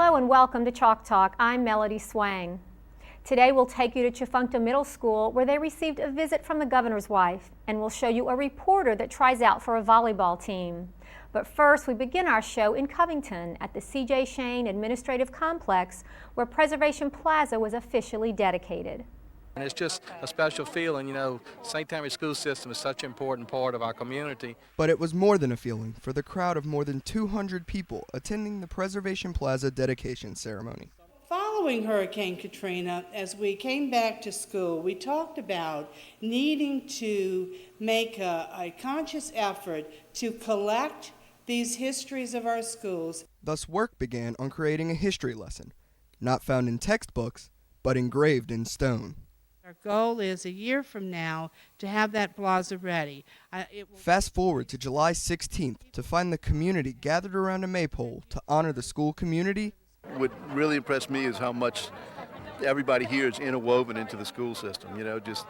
Hello and welcome to Chalk Talk. I'm Melody Swang. Today we'll take you to Tchefuncte Middle School where they received a visit from the governor's wife, and we'll show you a reporter that tries out for a volleyball team. But first we begin our show in Covington at the C.J. Shane Administrative Complex where Preservation Plaza was officially dedicated. And it's just a special feeling, you know, St. Tammany school system is such an important part of our community. But it was more than a feeling for the crowd of more than 200 people attending the Preservation Plaza dedication ceremony. Following Hurricane Katrina, as we came back to school, we talked about needing to make a conscious effort to collect these histories of our schools. Thus work began on creating a history lesson, not found in textbooks, but engraved in stone. Our goal is a year from now to have that plaza ready. Fast forward to July 16th to find the community gathered around a maypole to honor the school community. What really impressed me is how much everybody here is interwoven into the school system, you know, just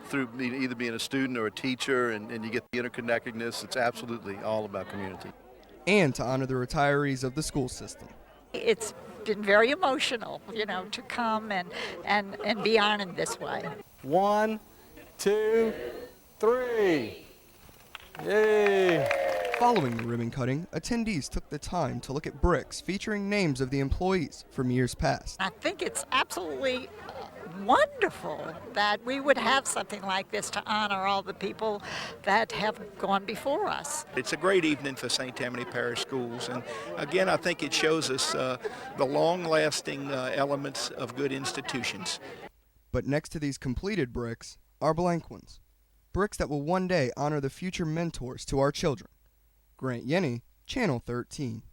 through either being a student or a teacher, and you get the interconnectedness. It's absolutely all about community. And to honor the retirees of the school system. It's been very emotional, you know, to come and be honored this way. 1, 2, 3. Yay! Following the ribbon cutting, attendees took the time to look at bricks featuring names of the employees from years past. I think it's absolutely wonderful that we would have something like this to honor all the people that have gone before us. It's a great evening for St. Tammany Parish Schools, and again I think it shows us the long-lasting elements of good institutions. But next to these completed bricks are blank ones. Bricks that will one day honor the future mentors to our children. Grant Yenny, Channel 13.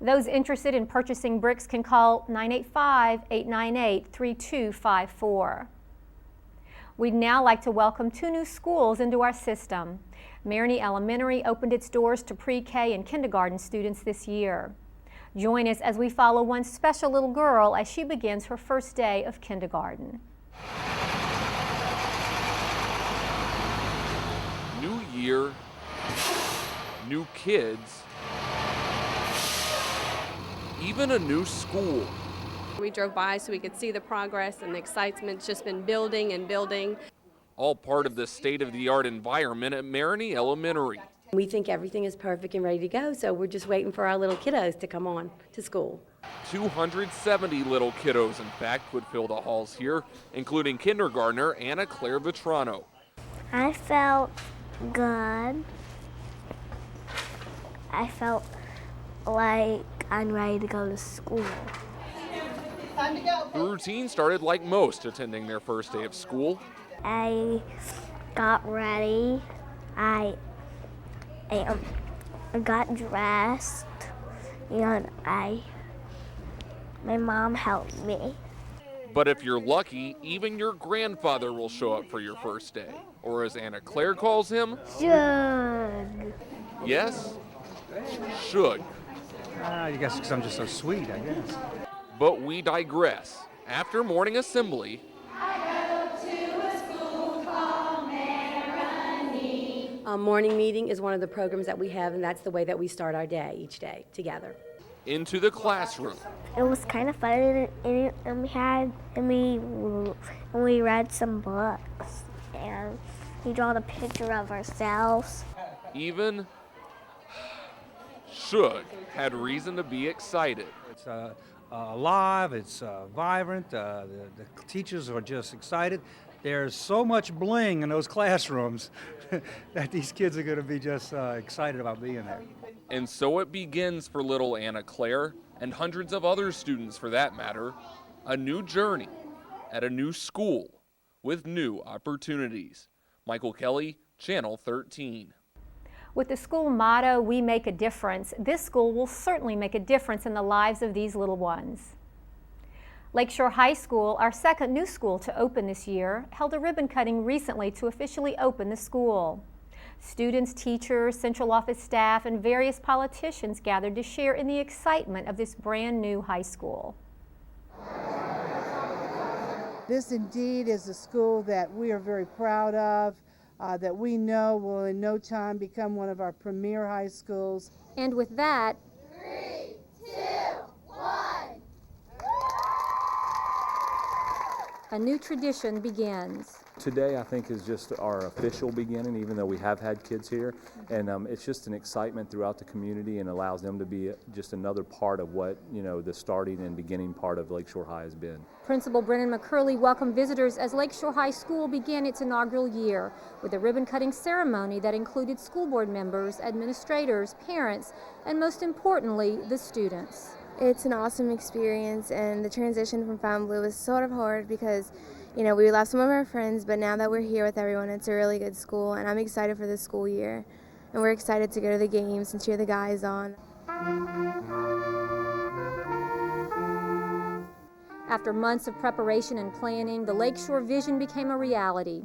Those interested in purchasing bricks can call 985-898-3254. We'd now like to welcome 2 new schools into our system. Marigny Elementary opened its doors to pre-K and kindergarten students this year. Join us as we follow one special little girl as she begins her first day of kindergarten. New year, new kids, even a new school. We drove by so we could see the progress, and the excitement's just been building and building. All part of the state-of-the-art environment at Marigny Elementary. We think everything is perfect and ready to go, so we're just waiting for our little kiddos to come on to school. 270 little kiddos, in fact, would fill the halls here, including kindergartner Anna Claire Vetrano. I felt good. I felt like I'm ready to go to school. The routine started like most attending their first day of school. I got ready. I got dressed, and my mom helped me. But if you're lucky, even your grandfather will show up for your first day. Or as Anna Claire calls him, Shug. Yes, Shug. I guess because I'm just so sweet, I guess. But we digress. After morning assembly, Morning meeting is one of the programs that we have, and that's the way that we start our day each day together. into the classroom. It was kind of fun, and we read some books, and we drew a picture of ourselves. Even Shug had reason to be excited. It's alive, it's vibrant, the teachers are just excited. There's so much bling in those classrooms that these kids are going to be just excited about being there. And so it begins for little Anna Claire, and hundreds of other students for that matter, a new journey at a new school with new opportunities. Michael Kelly, Channel 13. With the school motto, "We make a difference," this school will certainly make a difference in the lives of these little ones. Lakeshore High School, our second new school to open this year, held a ribbon cutting recently to officially open the school. Students, teachers, central office staff, and various politicians gathered to share in the excitement of this brand new high school. This indeed is a school that we are very proud of, that we know will in no time become one of our premier high schools. And with that, 3, 2, 1. A new tradition begins. Today, I think, is just our official beginning, even though we have had kids here. And it's just an excitement throughout the community and allows them to be just another part of what, the starting and beginning part of Lakeshore High has been. Principal Brennan McCurley welcomed visitors as Lakeshore High School began its inaugural year with a ribbon-cutting ceremony that included school board members, administrators, parents, and most importantly, the students. It's an awesome experience, and the transition from Fontainebleau was sort of hard because we lost some of our friends, but now that we're here with everyone, it's a really good school, and I'm excited for this school year. And we're excited to go to the games and cheer the guys on. After months of preparation and planning, the Lakeshore vision became a reality.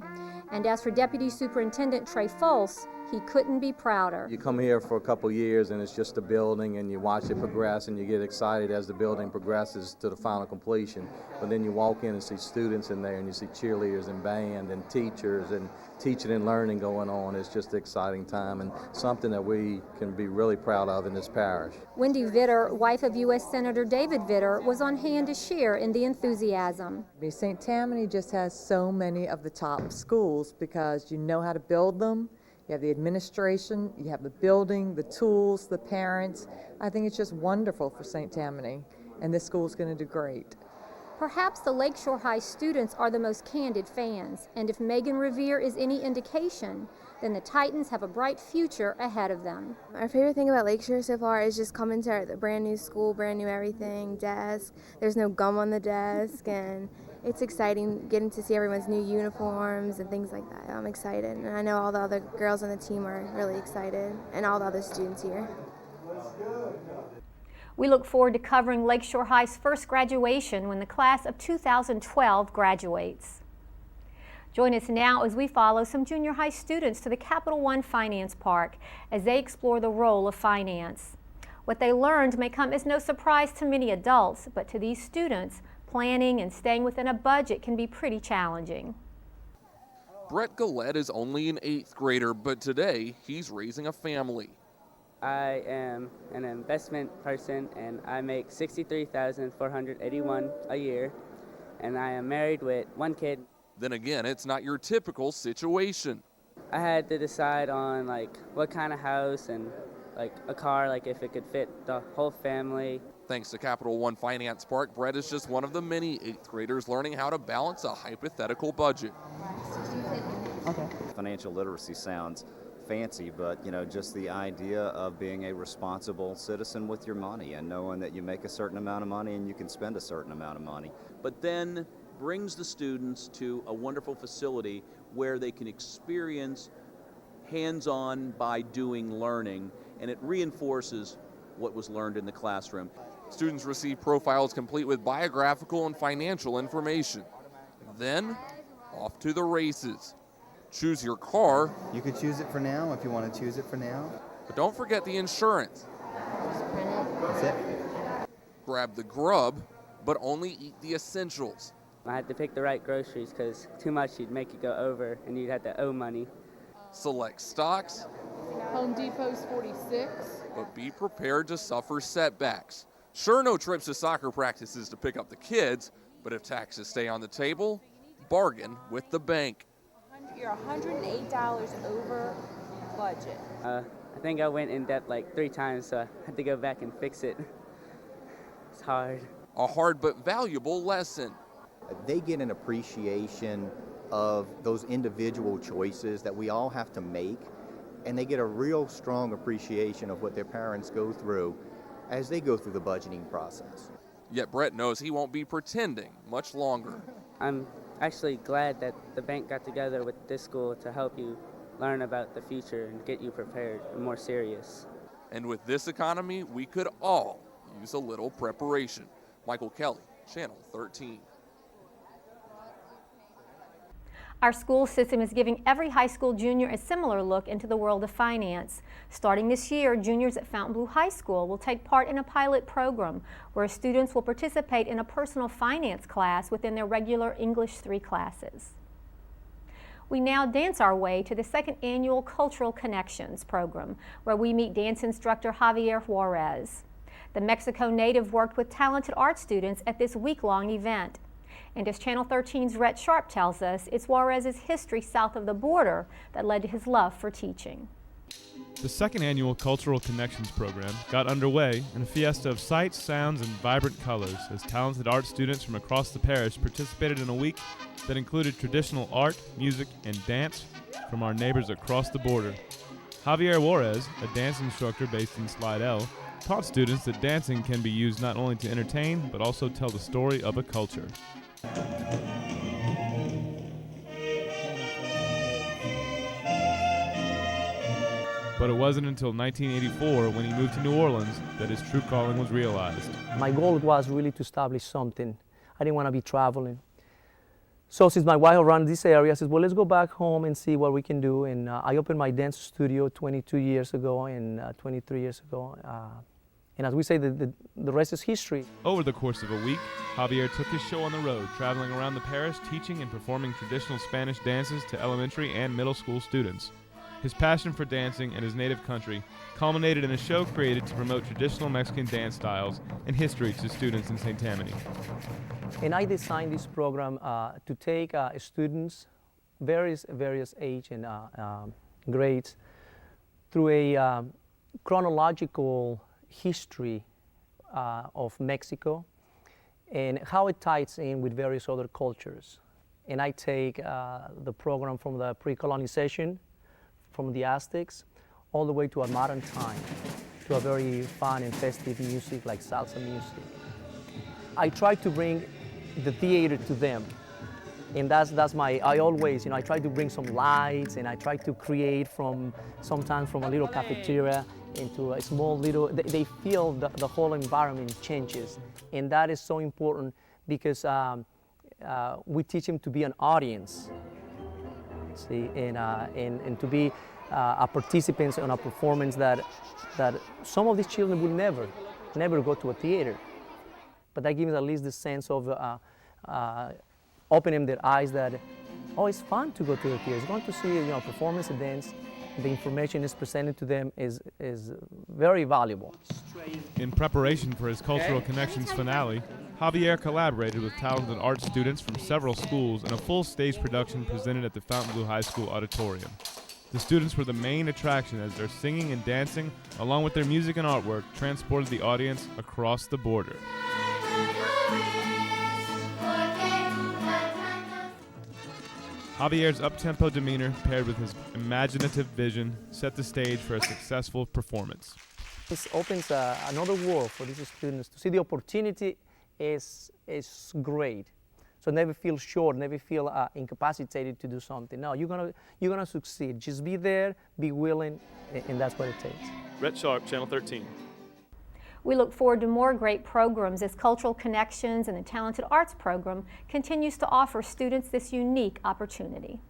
And as for Deputy Superintendent Trey Fulse, he couldn't be prouder. You come here for a couple years and it's just a building and you watch it progress and you get excited as the building progresses to the final completion. But then you walk in and see students in there and you see cheerleaders and band and teachers and teaching and learning going on. It's just an exciting time and something that we can be really proud of in this parish. Wendy Vitter, wife of U.S. Senator David Vitter, was on hand to share in the enthusiasm. St. Tammany just has so many of the top schools because you know how to build them. You have the administration, you have the building, the tools, the parents. I think it's just wonderful for St. Tammany, and this school's going to do great. Perhaps the Lakeshore High students are the most candid fans, and if Megan Revere is any indication, then the Titans have a bright future ahead of them. Our favorite thing about Lakeshore so far is just coming to the brand new school, brand new everything, desk. There's no gum on the desk, and it's exciting getting to see everyone's new uniforms and things like that. I'm excited, and I know all the other girls on the team are really excited, and all the other students here. We look forward to covering Lakeshore High's first graduation when the class of 2012 graduates. Join us now as we follow some junior high students to the Capital One Finance Park as they explore the role of finance. What they learned may come as no surprise to many adults, but to these students, planning and staying within a budget can be pretty challenging. Brett Gillette is only an 8th grader, but today he's raising a family. I am an investment person and I make $63,481 a year, and I am married with 1 kid. Then again, it's not your typical situation. I had to decide on what kind of house and a car, if it could fit the whole family. Thanks to Capital One Finance Park, Brett is just one of the many 8th graders learning how to balance a hypothetical budget. Okay. Financial literacy sounds fancy, but just the idea of being a responsible citizen with your money and knowing that you make a certain amount of money and you can spend a certain amount of money. But then brings the students to a wonderful facility where they can experience hands-on by doing learning, and it reinforces what was learned in the classroom. Students receive profiles complete with biographical and financial information. Then, off to the races. Choose your car. You could choose it for now if you want to choose it for now. But don't forget the insurance. Just print it. That's it. Grab the grub, but only eat the essentials. I had to pick the right groceries because too much you'd make you go over and you'd have to owe money. Select stocks. Home Depot's 46. But be prepared to suffer setbacks. Sure, no trips to soccer practices to pick up the kids, but if taxes stay on the table, bargain with the bank. You're $108 over budget. I think I went in debt 3 times, so I had to go back and fix it. It's hard. A hard but valuable lesson. They get an appreciation of those individual choices that we all have to make, and they get a real strong appreciation of what their parents go through as they go through the budgeting process. Yet Brett knows he won't be pretending much longer. I'm actually glad that the bank got together with this school to help you learn about the future and get you prepared and more serious. And with this economy, we could all use a little preparation. Michael Kelly, Channel 13. Our school system is giving every high school junior a similar look into the world of finance. Starting this year, juniors at Fontainebleau High School will take part in a pilot program where students will participate in a personal finance class within their regular English 3 classes. We now dance our way to the 2nd annual Cultural Connections program, where we meet dance instructor Javier Juarez. The Mexico native worked with talented art students at this week-long event. And as Channel 13's Rhett Sharp tells us, it's Juarez's history south of the border that led to his love for teaching. The second annual Cultural Connections program got underway in a fiesta of sights, sounds, and vibrant colors as talented art students from across the parish participated in a week that included traditional art, music, and dance from our neighbors across the border. Javier Juarez, a dance instructor based in Slidell, taught students that dancing can be used not only to entertain, but also tell the story of a culture. But it wasn't until 1984, when he moved to New Orleans, that his true calling was realized. My goal was really to establish something. I didn't want to be traveling. So since my wife ran this area, I said, well, let's go back home and see what we can do. And I opened my dance studio 22 years ago and 23 years ago. And as we say, the rest is history. Over the course of a week, Javier took his show on the road, traveling around the parish, teaching and performing traditional Spanish dances to elementary and middle school students. His passion for dancing and his native country culminated in a show created to promote traditional Mexican dance styles and history to students in St. Tammany. And I designed this program to take students, various age and grades, through a chronological history of Mexico and how it ties in with various other cultures. And I take the program from the pre-colonization, from the Aztecs, all the way to a modern time, to a very fun and festive music like salsa music. I try to bring the theater to them. And that's my, I always, I try to bring some lights, and I try to create sometimes from a little cafeteria into a small little, they feel the whole environment changes. And that is so important because we teach them to be an audience, see, and to be a participants in a performance that some of these children will never go to a theater. But that gives them at least the sense of opening their eyes that, oh, it's fun to go to the theater. It's going to see, performance and dance. The information is presented to them is very valuable. In preparation for his Cultural Connections finale, Javier collaborated with talented art students from several schools in a full stage production presented at the Fontainebleau High School auditorium. The students were the main attraction as their singing and dancing, along with their music and artwork, transported the audience across the border. Javier's up-tempo demeanor, paired with his imaginative vision, set the stage for a successful performance. This opens another world for these students. To see the opportunity is great. So never feel short, never feel incapacitated to do something. No, you're gonna succeed. Just be there, be willing, and that's what it takes. Rhett Sharp, Channel 13. We look forward to more great programs as Cultural Connections and the Talented Arts program continues to offer students this unique opportunity.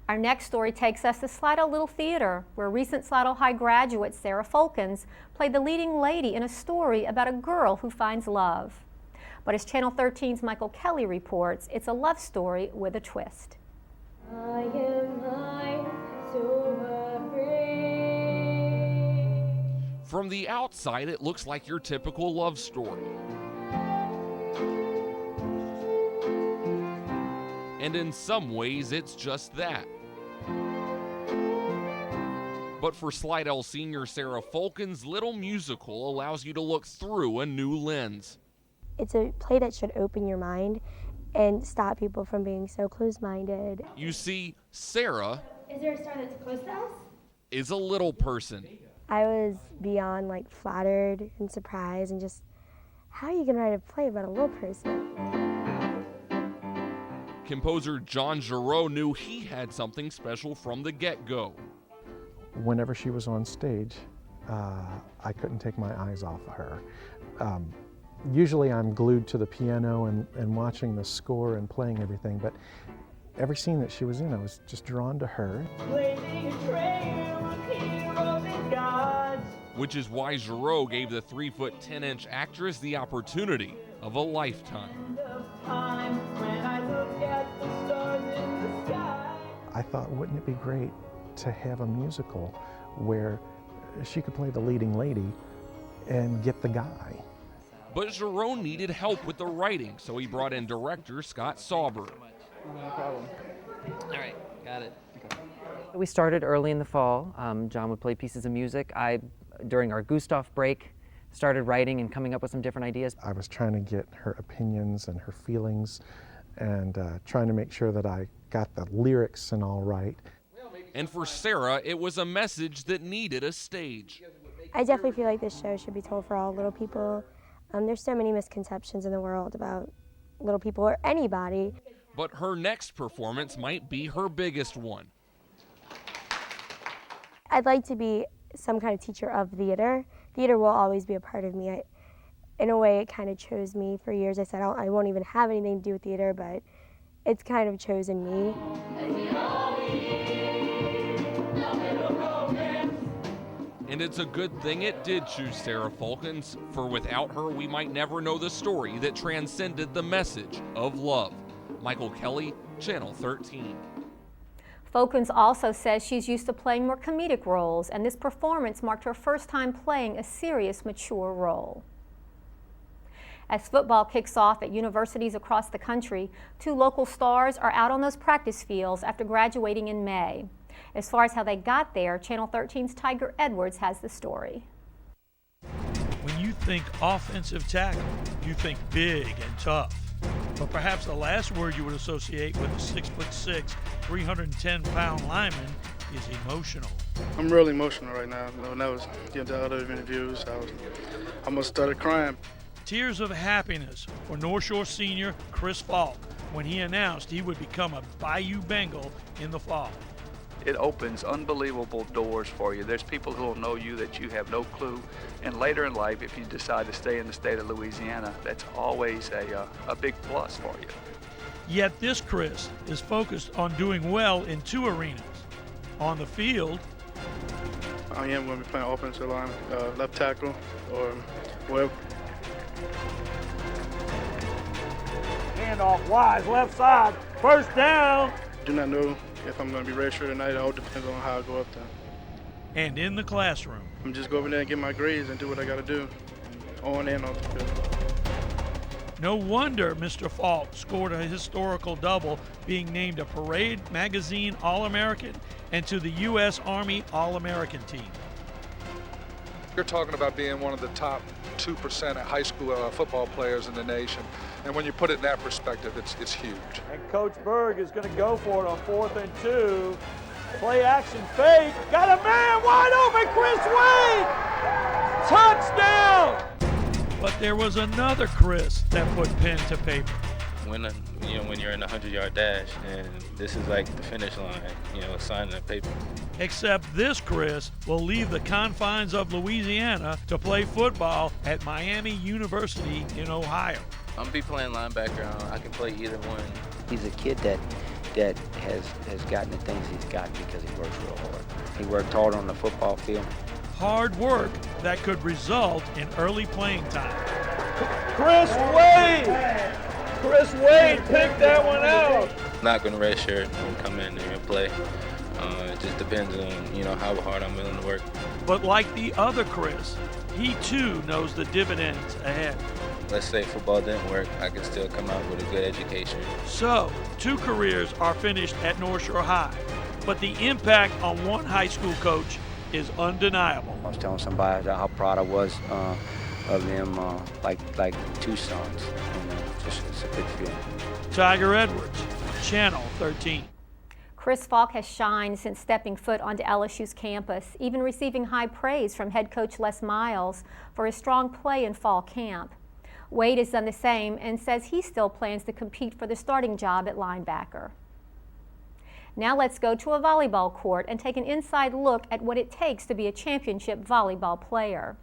Our next story takes us to Slidell Little Theater, where recent Slidell High graduate Sarah Folkens played the leading lady in a story about a girl who finds love. But as Channel 13's Michael Kelly reports, it's a love story with a twist. I am high, so afraid. From the outside, it looks like your typical love story. And in some ways, it's just that. But for Slidell senior Sarah Folkens, Little Musical allows you to look through a new lens. It's a play that should open your mind and stop people from being so closed-minded. You see, Sarah Is there a star that's close to us? is a little person. I was beyond flattered and surprised and just, how are you gonna write a play about a little person? Composer John Giroux knew he had something special from the get-go. Whenever she was on stage, I couldn't take my eyes off of her. Usually I'm glued to the piano and watching the score and playing everything, but every scene that she was in, I was just drawn to her. Which is why Giroux gave the 3'10" actress the opportunity of a lifetime. I thought, wouldn't it be great to have a musical where she could play the leading lady and get the guy? But Jerome needed help with the writing, so he brought in director Scott Sauber. No problem. All right, got it. We started early in the fall. John would play pieces of music. During our Gustav break, started writing and coming up with some different ideas. I was trying to get her opinions and her feelings and trying to make sure that I got the lyrics and all right. And for Sarah, it was a message that needed a stage. I definitely feel like this show should be told for all little people. There's so many misconceptions in the world about little people or anybody. But her next performance might be her biggest one. I'd like to be some kind of teacher of theater. Theater will always be a part of me. In a way, it kind of chose me for years. I said I won't even have anything to do with theater, but it's kind of chosen me. And it's a good thing it did choose Sarah Falkins, for without her, we might never know the story that transcended the message of love. Michael Kelly, Channel 13. Falkins also says she's used to playing more comedic roles, and this performance marked her first time playing a serious, mature role. As football kicks off at universities across the country, 2 local stars are out on those practice fields after graduating in May. As far as how they got there, Channel 13's Tiger Edwards has the story. When you think offensive tackle, you think big and tough. But perhaps the last word you would associate with a 6'6", 310-pound lineman is emotional. I'm really emotional right now. When I was getting to other interviews, I almost started crying. Tears of happiness for North Shore senior Chris Falk when he announced he would become a Bayou Bengal in the fall. It opens unbelievable doors for you. There's people who will know you that you have no clue. And later in life, if you decide to stay in the state of Louisiana, that's always a big plus for you. Yet this Chris is focused on doing well in 2 arenas. On the field, I am going to be playing offensive line, left tackle, or wherever. handoff wide, left side, first down. Do not know if I'm going to be redshirt tonight. It all depends on how I go up there. And in the classroom, I'm just go over there and get my grades and do what I got to do, on and off the field. no wonder Mr. Falk scored a historical double, being named a Parade Magazine All-American and to the U.S. Army All-American team. You're talking about being one of the top 2% of high school football players in the nation. And when you put it in that perspective, it's huge. And Coach Berg is going to go for it on 4th and 2. Play action fake. Got a man wide open, Chris Wade! Touchdown! But there was another Chris that put pen to paper. When you're in a 100-yard dash, and this is like the finish line, signing a paper. Except this Chris will leave the confines of Louisiana to play football at Miami University in Ohio. I'm gonna be playing linebacker. I can play either one. He's a kid that has gotten the things he's gotten because he works real hard. He worked hard on the football field. Hard work that could result in early playing time. Chris Wade! Chris Wade picked that one out. Not gonna redshirt and come in there and play. It just depends on how hard I'm willing to work. But like the other Chris, he too knows the dividends ahead. Let's say football didn't work, I can still come out with a good education. So, 2 careers are finished at North Shore High, but the impact on one high school coach is undeniable. I was telling somebody how proud I was of them, like 2 sons. It's a big feeling. Tiger Edwards, Channel 13. Chris Falk has shined since stepping foot onto LSU's campus, even receiving high praise from head coach Les Miles for his strong play in fall camp. Wade has done the same and says he still plans to compete for the starting job at linebacker. Now let's go to a volleyball court and take an inside look at what it takes to be a championship volleyball player.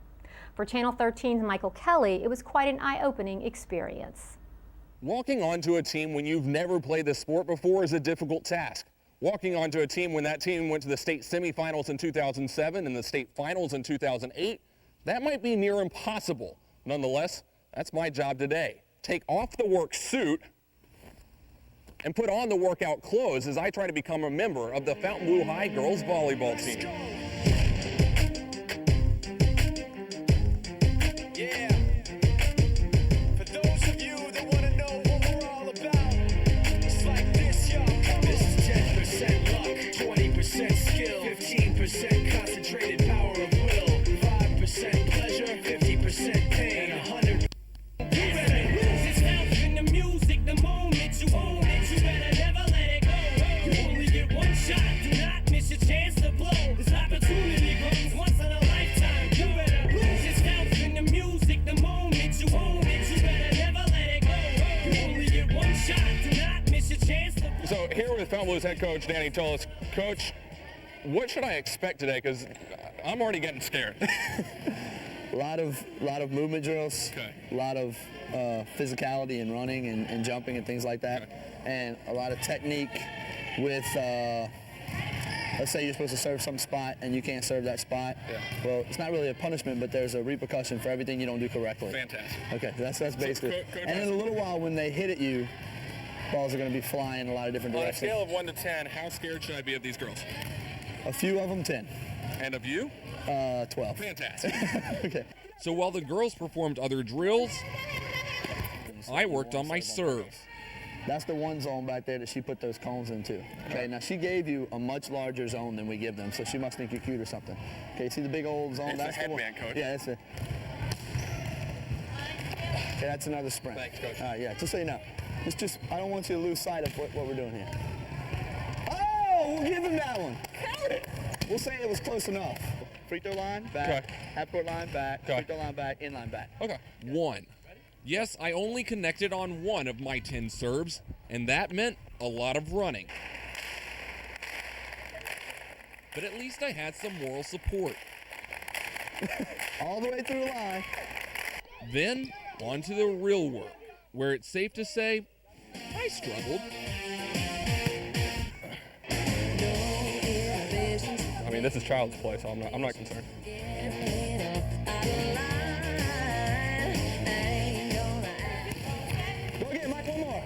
For Channel 13's Michael Kelly, it was quite an eye-opening experience. Walking onto a team when you've never played the sport before is a difficult task. Walking onto a team when that team went to the state semifinals in 2007 and the state finals in 2008, that might be near impossible. Nonetheless, that's my job today. Take off the work suit and put on the workout clothes as I try to become a member of the Fontainebleau High girls volleyball team. here with Fontainebleau's head coach, Danny Tullis. Coach, what should I expect today? Because I'm already getting scared. A lot of movement drills, a lot of physicality and running and jumping and things like that, and a lot of technique with, let's say you're supposed to serve some spot and you can't serve that spot. Yeah. Well, it's not really a punishment, but there's a repercussion for everything you don't do correctly. Fantastic. Okay, that's basically. And in a little while, when they hit at you, balls are going to be flying in a lot of different directions. On a scale of 1 to 10, how scared should I be of these girls? A few of them, 10. And of you? 12. Fantastic. Okay. So while the girls performed other drills, I worked on my serve. That's the one zone back there that she put those cones into. Okay, now she gave you a much larger zone than we give them, so she must think you're cute or something. Okay, see the big old zone? That's the headband, coach. Yeah, that's it. Okay, that's another sprint. Thanks, coach. All right, yeah, just so you know. It's just, I don't want you to lose sight of what we're doing here. Oh, we'll give him that one. We'll say it was close enough. Free throw line, back. Half-court line, back. Free throw line, back. In-line, back. Okay. 1. Yes, I only connected on 1 of my 10 serves, and that meant a lot of running. But at least I had some moral support. All the way through the line. Then, on to the real work, where it's safe to say, I struggled. I mean, this is child's play, so I'm not concerned. Go again, Mike, one more.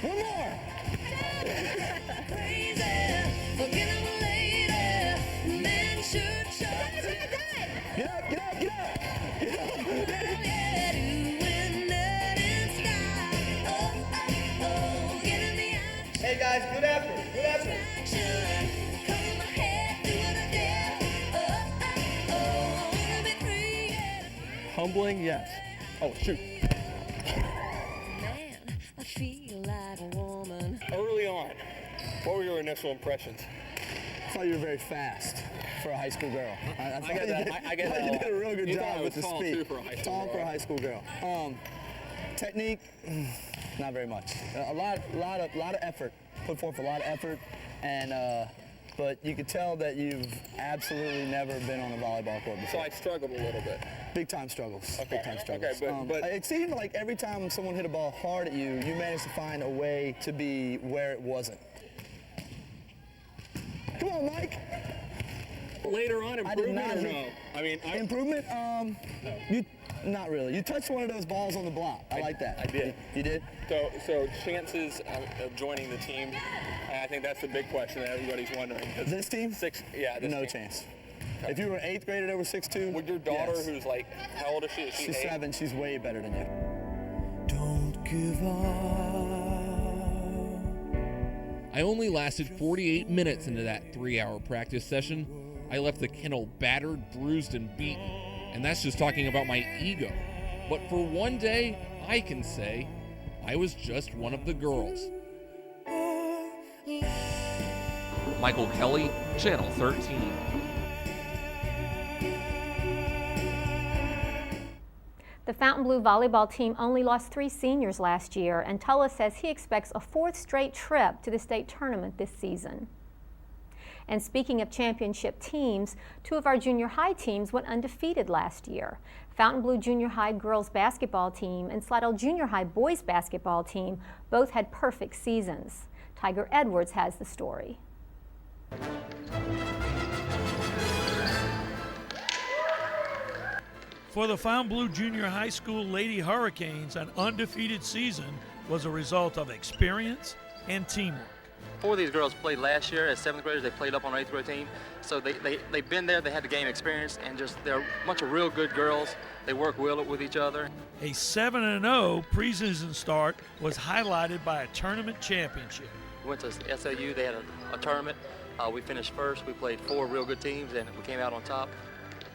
One more. Get up, get up, get up. Get up. Hey guys, good effort, good effort. Humbling, yes. Oh, shoot. Early on, what were your initial impressions? I thought you were very fast for a high school girl. I get that. I get that. You did a real good job with the tall speed. Too for a high school tall girl. for a high school girl. Technique, not very much. A lot of effort. Put forth a lot of effort, and but you could tell that you've absolutely never been on a volleyball court before. So I struggled a little bit. Big time struggles. Okay. Big time struggles. Okay, but it seemed like every time someone hit a ball hard at you, you managed to find a way to be where it wasn't. Come on, Mike. Later on, improvement or no? I mean, improvement. Not really. You touched one of those balls on the block. I like that. I did. You did? So chances of joining the team, I think that's the big question that everybody's wondering. This team? Yeah, this no team. chance. Okay. If you were an 8th grader that was 6'2", with your daughter, yes. who's like, how old is she? Is she She's 8? 7. She's way better than you. Don't give up. I only lasted 48 minutes into that 3-hour practice session. I left the kennel battered, bruised, and beaten. And that's just talking about my ego. But for one day, I can say I was just one of the girls. Michael Kelly, Channel 13. The Fontainebleau volleyball team only lost 3 seniors last year, and Tullis says he expects a 4th straight trip to the state tournament this season. And speaking of championship teams, 2 of our junior high teams went undefeated last year. Fontainebleau Junior High girls basketball team and Slidell Junior High boys basketball team both had perfect seasons. Tiger Edwards has the story. For the Fontainebleau Junior High School Lady Hurricanes, an undefeated season was a result of experience and teamwork. 4 of these girls played last year as 7th graders. They played up on our 8th grade team. So they've been there, they had the game experience, and just they're a bunch of real good girls. They work well with each other. A 7-0 preseason start was highlighted by a tournament championship. We went to SLU, they had a tournament. We finished first. We played 4 real good teams, and we came out on top.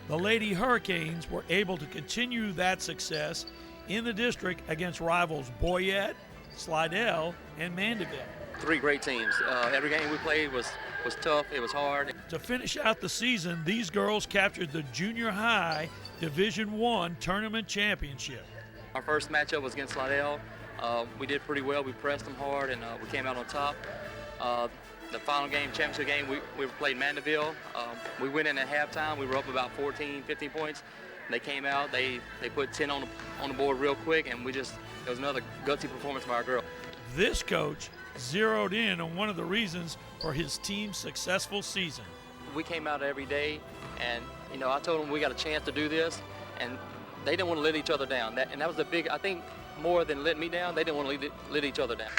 The Lady Hurricanes were able to continue that success in the district against rivals Boyette, Slidell, and Mandeville. three great teams. Every game we played was tough. It was hard. To finish out the season, these girls captured the junior high Division I tournament championship. Our first matchup was against Slidell. We did pretty well. We pressed them hard, and we came out on top. The final game, championship game, we played Mandeville. We went in at halftime. We were up about 14, 15 points. They came out. They put 10 on the board real quick, and it was another gutsy performance by our girl. This coach zeroed in on one of the reasons for his team's successful season. We came out every day, and I told them we got a chance to do this, and they didn't want to let each other down. And that was the big, I think, more than letting me down, they didn't want to let each other down.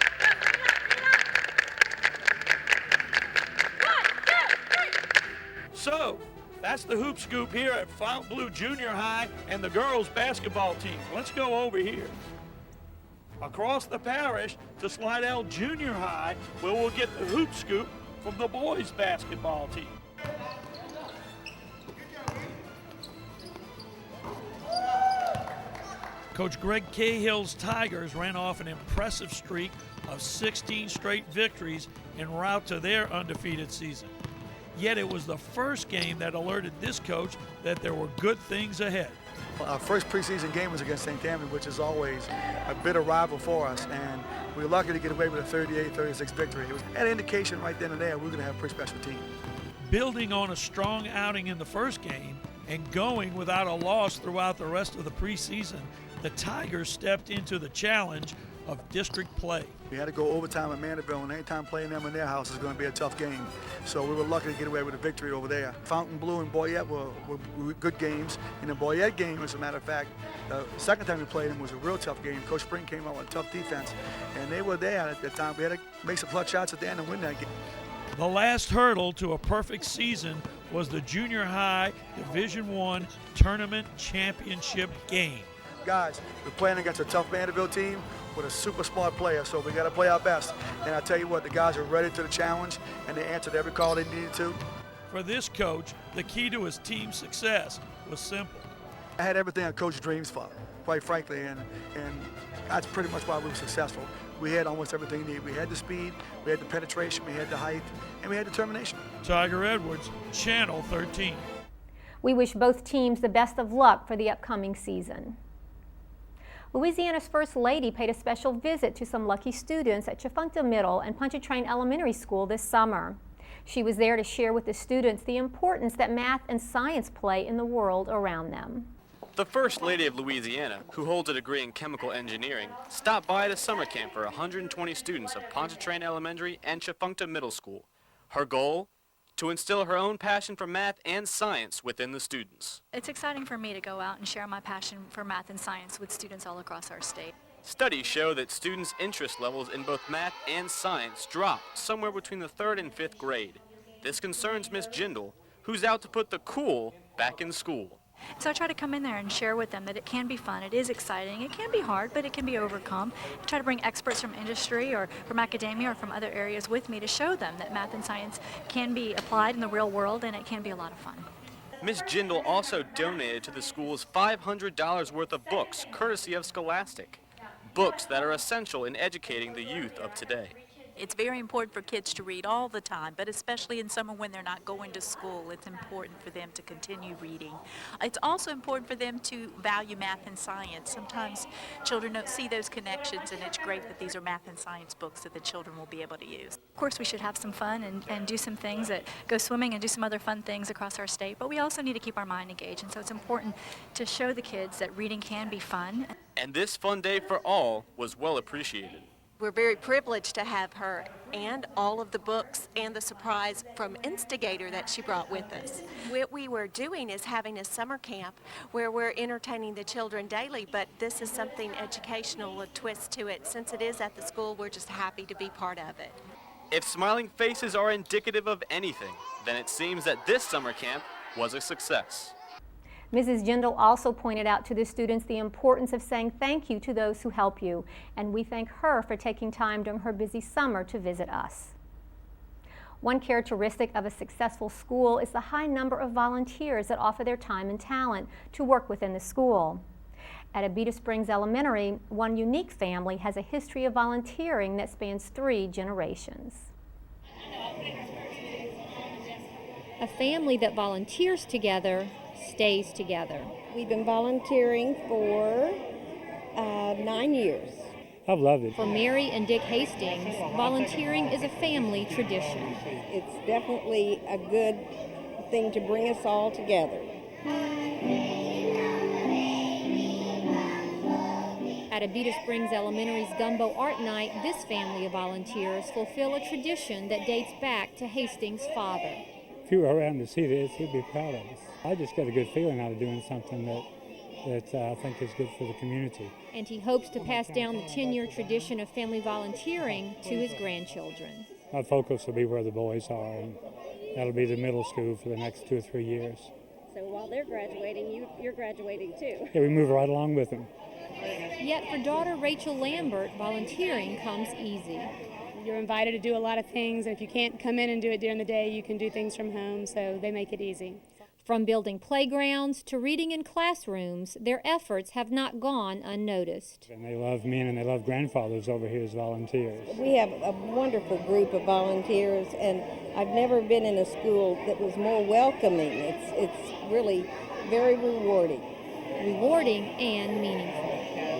So, that's the Hoop Scoop here at Fontainebleau Junior High and the girls basketball team. Let's go over here. Across the parish to Slidell Junior High, where we'll get the Hoop Scoop from the boys basketball team. Coach Greg Cahill's Tigers ran off an impressive streak of 16 straight victories en route to their undefeated season. Yet it was the first game that alerted this coach that there were good things ahead. Our first preseason game was against St. Tammany, which is always a bitter rival for us, and we were lucky to get away with a 38-36 victory. It was an indication right then and there we were going to have a pretty special team. Building on a strong outing in the first game and going without a loss throughout the rest of the preseason, the Tigers stepped into the challenge of district play. We had to go overtime at Mandeville, and anytime playing them in their house is going to be a tough game. So we were lucky to get away with a victory over there. Fontainebleau and Boyette were good games. In the Boyette game, as a matter of fact, the second time we played them was a real tough game. Coach Spring came out with a tough defense, and they were there at the time. We had to make some clutch shots at the end and win that game. The last hurdle to a perfect season was the junior high Division I tournament championship game. Guys, we're playing against a tough Mandeville team with a super smart player, so we got to play our best. And I tell you what, the guys are ready to the challenge, and they answered every call they needed to. For this coach, the key to his team's success was simple. I had everything a coach dreams for, quite frankly, and that's pretty much why we were successful. We had almost everything we needed. We had the speed, we had the penetration, we had the height, and we had determination. Tiger Edwards, Channel 13. We wish both teams the best of luck for the upcoming season. Louisiana's First Lady paid a special visit to some lucky students at Tchefuncte Middle and Pontchartrain Elementary School this summer. She was there to share with the students the importance that math and science play in the world around them. The First Lady of Louisiana, who holds a degree in chemical engineering, stopped by at a summer camp for 120 students of Pontchartrain Elementary and Tchefuncte Middle School. Her goal? To instill her own passion for math and science within the students. It's exciting for me to go out and share my passion for math and science with students all across our state. Studies show that students' interest levels in both math and science drop somewhere between the 3rd and 5th grade. This concerns Miss Jindal, who's out to put the cool back in school. So I try to come in there and share with them that it can be fun, it is exciting, it can be hard, but it can be overcome. I try to bring experts from industry or from academia or from other areas with me to show them that math and science can be applied in the real world and it can be a lot of fun. Miss Jindal also donated to the school's $500 worth of books, courtesy of Scholastic. Books that are essential in educating the youth of today. It's very important for kids to read all the time, but especially in summer when they're not going to school, it's important for them to continue reading. It's also important for them to value math and science. Sometimes children don't see those connections, and it's great that these are math and science books that the children will be able to use. Of course, we should have some fun and do some things that go swimming and do some other fun things across our state, but we also need to keep our mind engaged, and so it's important to show the kids that reading can be fun. And this fun day for all was well appreciated. We're very privileged to have her and all of the books and the surprise from Instigator that she brought with us. What we were doing is having a summer camp where we're entertaining the children daily, but this is something educational, a twist to it. Since it is at the school, we're just happy to be part of it. If smiling faces are indicative of anything, then it seems that this summer camp was a success. Mrs. Jindal also pointed out to the students the importance of saying thank you to those who help you, and we thank her for taking time during her busy summer to visit us. One characteristic of a successful school is the high number of volunteers that offer their time and talent to work within the school. At Abita Springs Elementary, one unique family has a history of volunteering that spans 3 generations. A family that volunteers together stays together. We've been volunteering for 9 years. I've loved it. For Mary and Dick Hastings, volunteering is a family tradition. It's definitely a good thing to bring us all together. At Abita Springs Elementary's Gumbo Art Night, this family of volunteers fulfill a tradition that dates back to Hastings' father. If you were around to see this, he'd be proud of us. I just got a good feeling out of doing something that I think is good for the community. And he hopes to pass down the 10-year tradition of family volunteering to his grandchildren. My focus will be where the boys are, and that'll be the middle school for the next 2 or 3 years. So while they're graduating, you're graduating too. Yeah, we move right along with them. Yet for daughter Rachel Lambert, volunteering comes easy. You're invited to do a lot of things, and if you can't come in and do it during the day, you can do things from home, so they make it easy. From building playgrounds to reading in classrooms, their efforts have not gone unnoticed. And they love men and they love grandfathers over here as volunteers. We have a wonderful group of volunteers, and I've never been in a school that was more welcoming. It's really very rewarding. Rewarding and meaningful.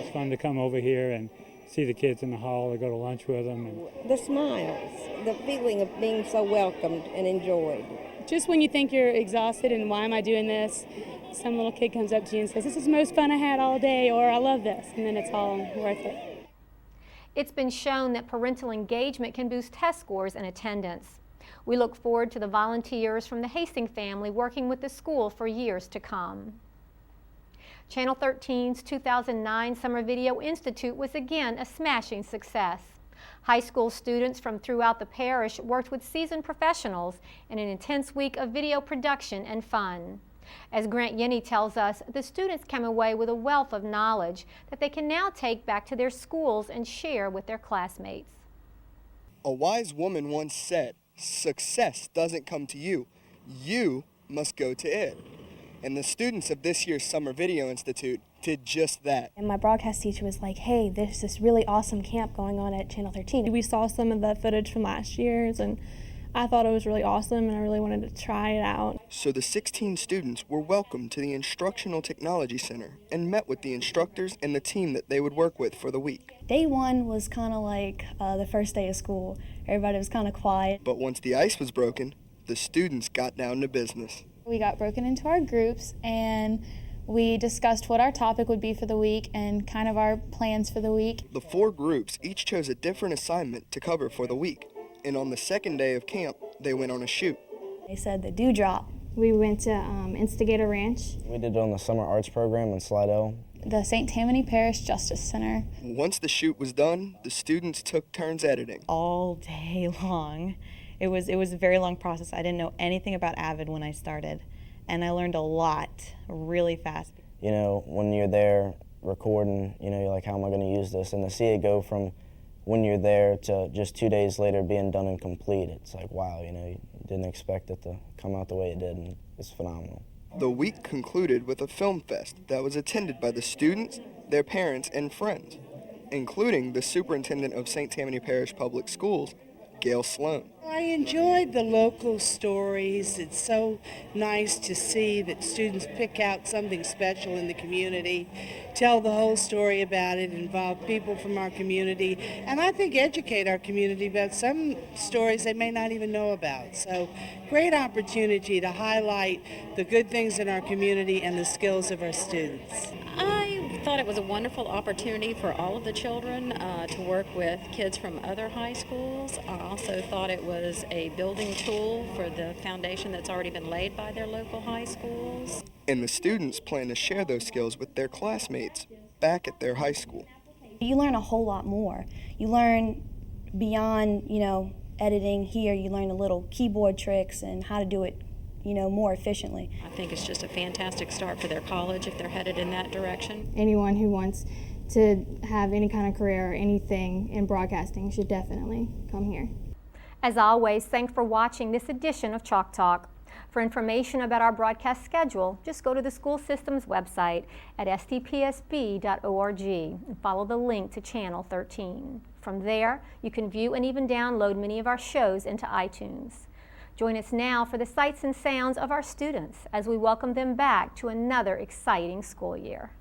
It's fun to come over here and see the kids in the hall or go to lunch with them. And the smiles, the feeling of being so welcomed and enjoyed. Just when you think you're exhausted and why am I doing this, some little kid comes up to you and says, "This is the most fun I had all day," or "I love this," and then it's all worth it. It's been shown that parental engagement can boost test scores and attendance. We look forward to the volunteers from the Hastings family working with the school for years to come. Channel 13's 2009 Summer Video Institute was again a smashing success. High school students from throughout the parish worked with seasoned professionals in an intense week of video production and fun. As Grant Yenny tells us, the students came away with a wealth of knowledge that they can now take back to their schools and share with their classmates. A wise woman once said, "Success doesn't come to you. You must go to it." And the students of this year's Summer Video Institute did just that. And my broadcast teacher was like, "Hey, there's this really awesome camp going on at Channel 13. We saw some of the footage from last year's, and I thought it was really awesome, and I really wanted to try it out." So the 16 students were welcomed to the Instructional Technology Center and met with the instructors and the team that they would work with for the week. Day one was kind of like the first day of school. Everybody was kind of quiet. But once the ice was broken, the students got down to business. We got broken into our groups, and we discussed what our topic would be for the week and kind of our plans for the week. The 4 groups each chose a different assignment to cover for the week. And on the second day of camp, they went on a shoot. They said the dewdrop. We went to Instigator Ranch. We did it on the summer arts program in Slidell. The St. Tammany Parish Justice Center. Once the shoot was done, the students took turns editing. All day long. It was a very long process. I didn't know anything about Avid when I started, and I learned a lot really fast. You know, when you're there recording, you know, you're like, how am I going to use this? And to see it go from when you're there to just 2 days later being done and complete, it's like, wow, you know, you didn't expect it to come out the way it did, and it's phenomenal. The week concluded with a film fest that was attended by the students, their parents, and friends, including the superintendent of St. Tammany Parish Public Schools, Gail Sloan. I enjoyed the local stories. It's so nice to see that students pick out something special in the community, tell the whole story about it, involve people from our community, and I think educate our community about some stories they may not even know about. So great opportunity to highlight the good things in our community and the skills of our students. I thought it was a wonderful opportunity for all of the children to work with kids from other high schools. I also thought it was a building tool for the foundation that's already been laid by their local high schools. And the students plan to share those skills with their classmates back at their high school. You learn a whole lot more. You learn beyond, editing here, you learn the little keyboard tricks and how to do it, more efficiently. I think it's just a fantastic start for their college if they're headed in that direction. Anyone who wants to have any kind of career or anything in broadcasting should definitely come here. As always, thanks for watching this edition of Chalk Talk. For information about our broadcast schedule, just go to the school system's website at stpsb.org and follow the link to Channel 13. From there, you can view and even download many of our shows into iTunes. Join us now for the sights and sounds of our students as we welcome them back to another exciting school year.